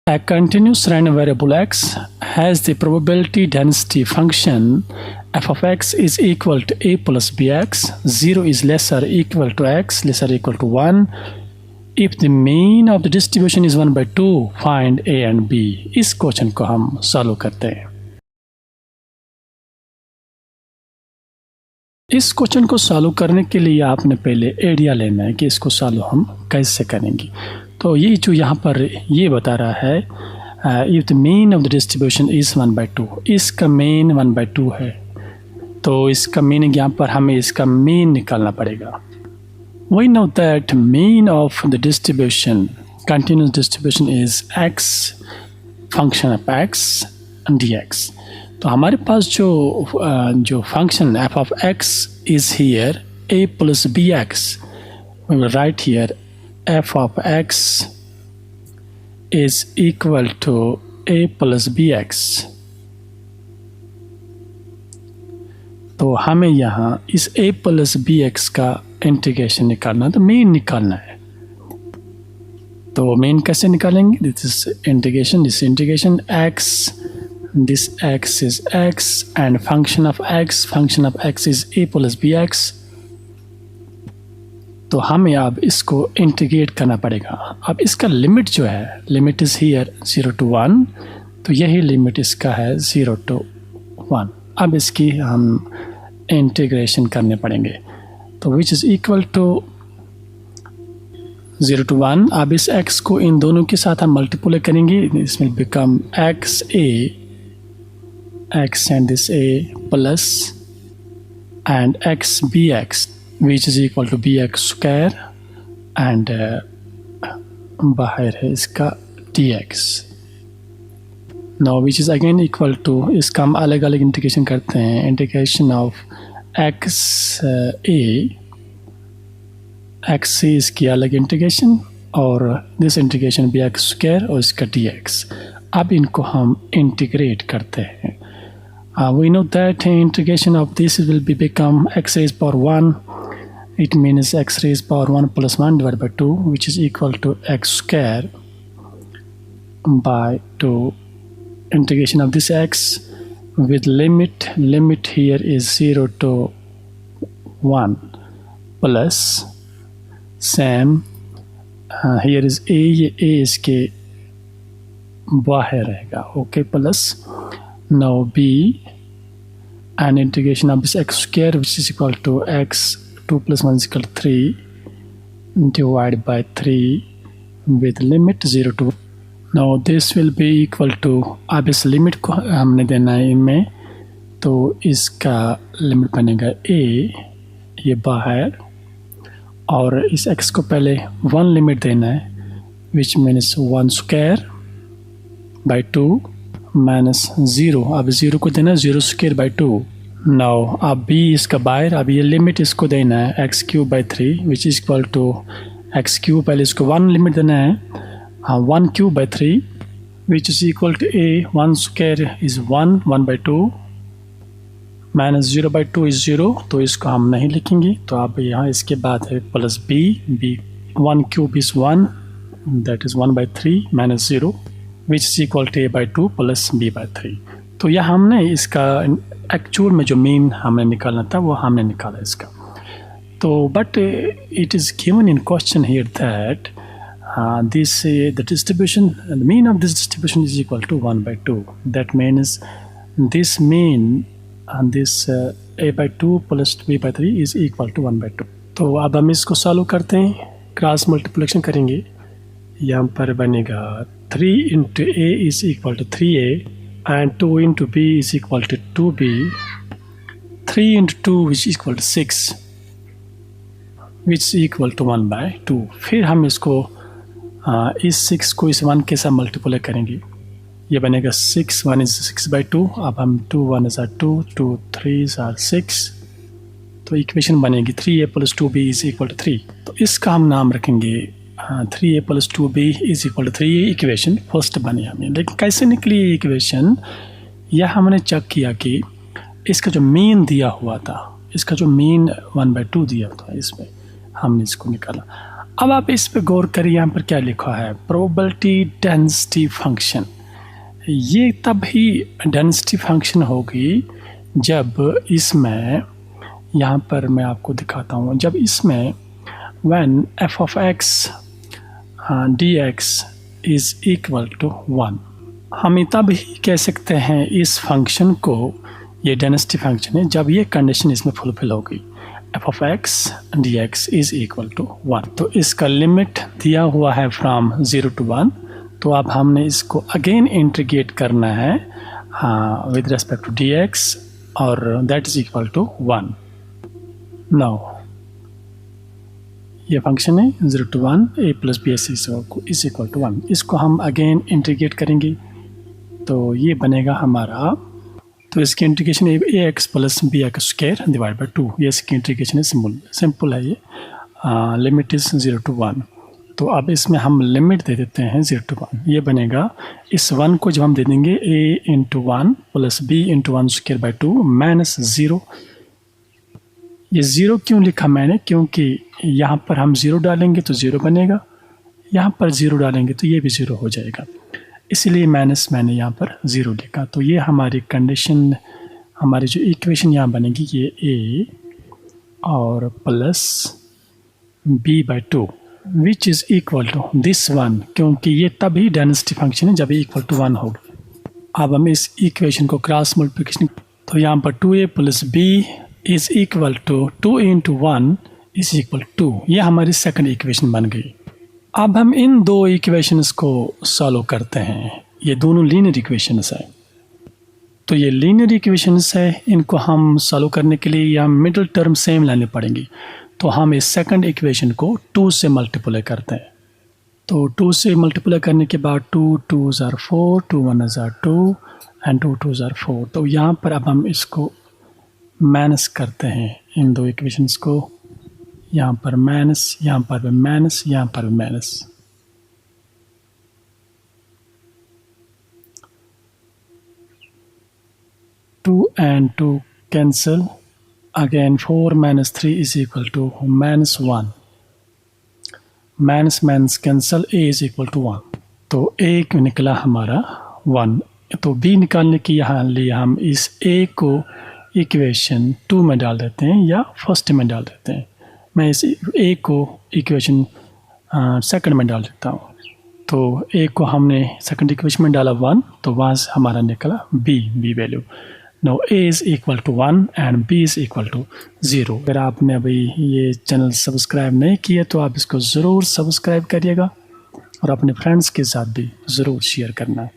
A continuous random variable x has the probability density function f of x is equal to a plus bx, 0 is lesser equal to x, lesser equal to 1. If the mean of the distribution is 1 by 2, find a and b. इस question को हम solve करते हैं। इस question को solve करने के लिए आपने पहले आइडिया लेना है कि इसको सॉल्व हम कैसे करेंगे। तो ये जो यहाँ पर ये बता रहा है if the mean of the distribution is 1 by 2, इसका मीन 1 by 2 है, तो इसका मीनिंग यहाँ पर हमें इसका मीन निकालना पड़ेगा। We know that mean of the distribution, continuous distribution is x function of x and dx. तो हमारे पास जो function f of x is here a plus bx. We will write here f of x is equal to a plus bx. तो हमें यहाँ इस a plus bx का integration निकालना, तो मीन निकालना है। तो मीन कैसे निकालेंगे? This integration this x is x and function of x is a plus bx. तो हमें अब इसको इंटीग्रेट करना पड़ेगा। अब इसका लिमिट जो है, लिमिट इज़ हियर 0 to 1, तो यही लिमिट इसका है 0 to 1। अब इसकी हम इंटीग्रेशन करने पड़ेंगे, तो which is equal to 0 to 1। अब इस x को इन दोनों के साथ हम मल्टीप्लाई करेंगे, इसमें become x and this a plus and x bx which is equal to bx square and बाहर है इसका dx। now which is again equal to, इसका हम अलग अलग इंटीग्रेशन करते हैं, इंटीग्रेशन ऑफ x से इसकी अलग इंटीग्रेशन और दिस इंटीग्रेशन bx स्क्वायर और इसका dx। अब इनको हम इंटीग्रेट करते हैं। We know that integration of this will become x raised power 1. It means x raised power 1 plus 1 divided by 2, which is equal to x square by 2. Integration of this x with limit here is 0 to 1 plus same here is a, ये a इसके बाहर रहेगा, okay, plus now b and integration of this x square which is equal to x 2 plus 1 is equal to 3 divided by 3 with limit 0 to 1. now this will be equal to, अब इस limit को हमने देना है इनमें, तो इसका limit बनेगा a, ये बाहर, और इस x को पहले 1 लिमिट देना है which means 1 square by 2 minus 0, अब 0 को देना है 0 स्क्वायर बाई 2। नाउ अब b इसका बाहर, अब ये लिमिट इसको देना है x cube by 3 which is equal to x cube, पहले इसको 1 लिमिट देना है, हाँ 1 cube by 3 which is equal to a 1 square is 1 by 2 minus 0 by 2 is 0, तो इसको हम नहीं लिखेंगे। तो अब यहाँ इसके बाद है plus b 1 cube is 1 that is 1 by 3 minus 0 which is equal to a by 2 plus b by 3। तो यह हमने इसका एक्चुअल में जो मीन हमें निकालना था वो हमने निकाला इसका। तो but it is given in question here that this the distribution, the mean of this distribution is equal to 1 by 2. That means this mean and this a by 2 plus b by 3 is equal to 1 by 2. तो अब हम इसको solve करते हैं, cross multiplication करेंगे। यहाँ पर बनेगा 3 into a is equal to 3a and 2 into b is equal to 2b, 3 into 2 which is equal to 6 which is equal to 1 by 2। फिर हम इसको इस 6 को इस 1 के साथ मल्टीप्लाई करेंगे, ये बनेगा 6 1 is 6 by 2। अब हम 2 1 is 2 2 3 are 6, तो इक्वेशन बनेगी 3a plus 2b is equal to 3। तो इसका हम नाम रखेंगे 3a plus 2b is equal to 3। ये इक्वेशन फर्स्ट बनी हमें। लेकिन कैसे निकली ये इक्वेशन, यह हमने चेक किया कि इसका जो मीन दिया हुआ था, इसका जो मीन 1 by 2 दिया था, इसमें हमने इसको निकाला। अब आप इस पे गौर करिए, यहाँ पर क्या लिखा है, प्रोबेबिलिटी डेंसिटी फंक्शन। ये तब ही डेंसिटी फंक्शन होगी जब इसमें, यहाँ पर मैं आपको दिखाता हूँ, जब इसमें when f of x dx is equal to 1, हम तब ही कह सकते हैं इस फंक्शन को, ये डेंसिटी फंक्शन है, जब ये कंडीशन इसमें फुलफिल होगी, f of x dx is equal to 1। तो इसका लिमिट दिया हुआ है फ्रॉम 0 to 1, तो अब हमने इसको अगेन इंटीग्रेट करना है विद रेस्पेक्ट टू dx, और that is equal to 1। Now ये फंक्शन है 0 to 1 a plus b is equal to 1, इसको हम अगेन इंटीग्रेट करेंगे तो ये बनेगा हमारा, तो इसकी integration a x plus b x square divide by 2, ये इसकी इंटीग्रेशन है, सिंपल है ये, लिमिट इज 0 to 1। तो अब इसमें हम लिमिट दे देते हैं 0 to 1, ये बनेगा, इस 1 को जब हम दे देंगे a into 1 plus b into 1 square by 2 minus 0। ये 0 क्यों लिखा मैंने, क्योंकि यहाँ पर हम 0 डालेंगे तो 0 बनेगा, यहाँ पर 0 डालेंगे तो ये भी 0 हो जाएगा, इसलिए माइनस मैंने यहाँ पर 0 लिखा। तो ये हमारी कंडीशन, हमारी जो इक्वेशन यहाँ बनेगी, ये a और plus b by 2 which is equal to this 1, क्योंकि ये तभी डेंसिटी फंक्शन है जब इक्वल टू 1 होगी। अब हम इस इक्वेशन को क्रॉस मल्टीप्लिकेशन, तो यहाँ पर 2a plus b is equal to 2 into 1 is equal 2, ये हमारी सेकंड इक्वेशन बन गई। अब हम इन दो इक्वेशंस को सॉल्व करते हैं, ये दोनों लीनियर इक्वेशंस है, तो ये लीनियर इक्वेशंस है, इनको हम सॉल्व करने के लिए या मिडिल टर्म सेम लाने पड़ेंगी, तो हम इस सेकंड इक्वेशन को 2 से मल्टीप्लाई करते हैं। तो 2 से मल्टीप्लाई करने के बाद 2 2s are 4, 2 1s are 2 and 2 2s are 4। तो यहाँ पर अब हम इसको माइनस करते हैं, इन दो इक्वेशंस को, यहाँ पर माइनस, यहाँ पर भी माइनस, यहाँ पर भी minus. Two and 2 cancel, again 4 minus 3 is equal to minus 1, minus minus cancel, a is equal to 1, तो a क्यों निकला हमारा 1। तो b निकालने के यहाँ लिए हम इस a को इक्वेशन 2 में डाल देते हैं या फर्स्ट में डाल देते हैं, मैं इस a को इक्वेशन सेकंड में डाल देता हूँ। तो a को हमने सेकंड इक्वेशन में डाला 1, तो वहाँ से हमारा निकला b value. Now a is equal to 1 and b is equal to 0। अगर आपने अभी ये चैनल सब्सक्राइब नहीं किया तो आप इसको ज़रूर सब्सक्राइब करिएगा और अपने फ्रेंड्स के साथ भी ज़रूर शेयर करना।